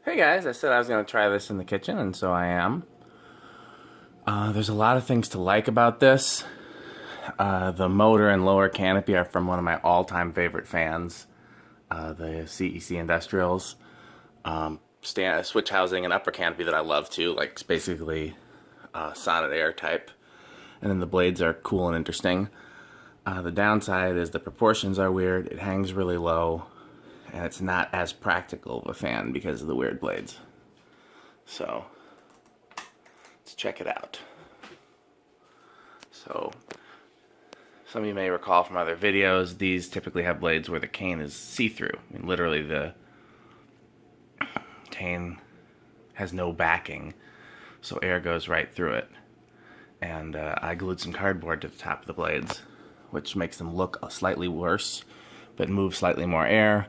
Hey guys, I said I was going to try this in the kitchen, and so I am. There's a lot of things to like about this. The motor and lower canopy are from one of my all-time favorite fans, the CEC Industrials. Switch housing and upper canopy that I love too, like it's basically solid air type. And then the blades are cool and interesting. The downside is the proportions are weird, it hangs really low, and it's not as practical of a fan because of the weird blades. So, let's check it out. So, some of you may recall from other videos, these typically have blades where the cane is see-through. I mean, literally the cane has no backing, so air goes right through it. And I glued some cardboard to the top of the blades, which makes them look slightly worse, but move slightly more air.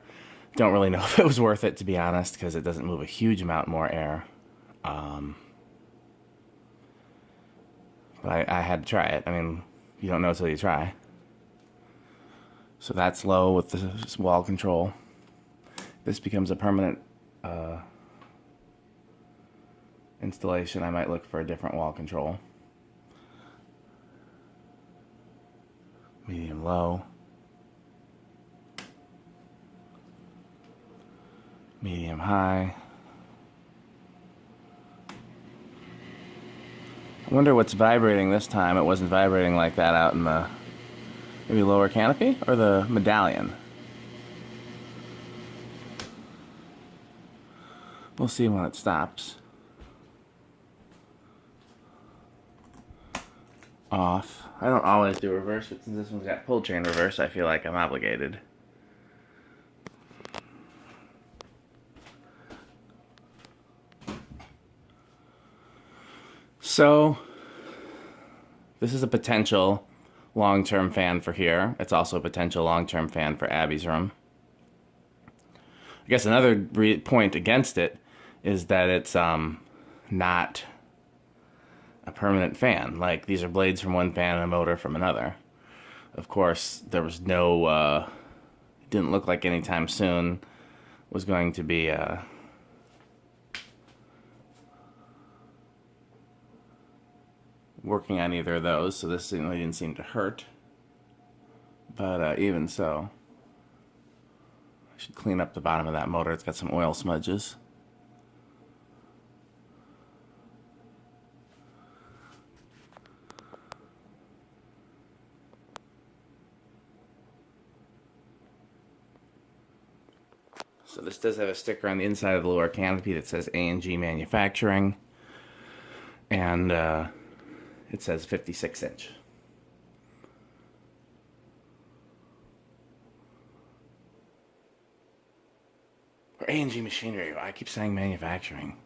Don't really know if it was worth it, to be honest, because it doesn't move a huge amount more air. But I had to try it. I mean, you don't know until you try. So that's low with the wall control. This becomes a permanent installation. I might look for a different wall control. Medium low. Medium high. I wonder what's vibrating this time. It wasn't vibrating like that out in the maybe lower canopy or the medallion. We'll see when it stops. Off. I don't always do reverse, but since this one's got pull chain reverse, I feel like I'm obligated. So, this is a potential long-term fan for here. It's also a potential long-term fan for Abby's room. I guess another point against it is that it's not a permanent fan. Like, these are blades from one fan and a motor from another. Of course, there was no, it didn't look like anytime soon was going to be working on either of those, so this really didn't seem to hurt. But even so, I should clean up the bottom of that motor. It's got some oil smudges. So this does have a sticker on the inside of the lower canopy that says A&G Manufacturing, and it says 56 inch. Or A&G Machinery. I keep saying manufacturing.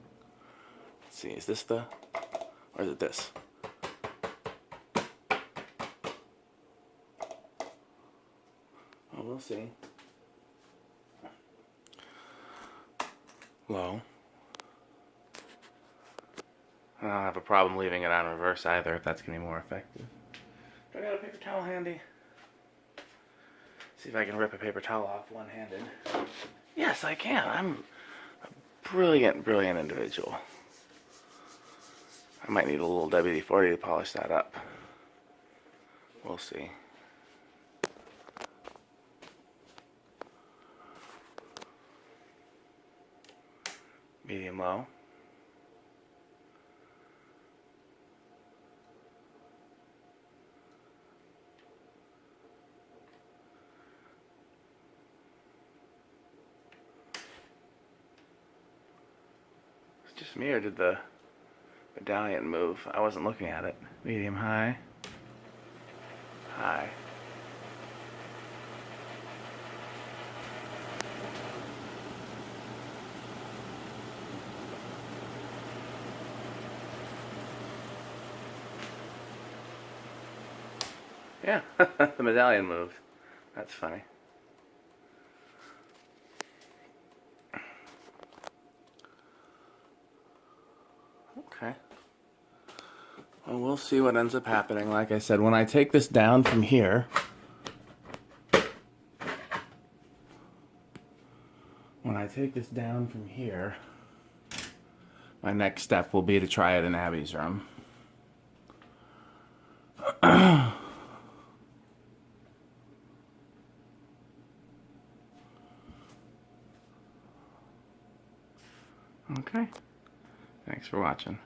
Let's see, is this the, or is it this? Oh, we'll see. Low. I don't have a problem leaving it on reverse either, if that's going to be more effective. Do I got a paper towel handy? See if I can rip a paper towel off one-handed. Yes, I can. I'm a brilliant, brilliant individual. I might need a little WD-40 to polish that up. We'll see. Medium low. It's just me, or did the medallion move? I wasn't looking at it. Medium high. High. Yeah, the medallion moved. That's funny. Okay. Well, we'll see what ends up happening. Like I said, when I take this down from here, when I take this down from here, My next step will be to try it in Abby's room. Okay. Thanks for watching.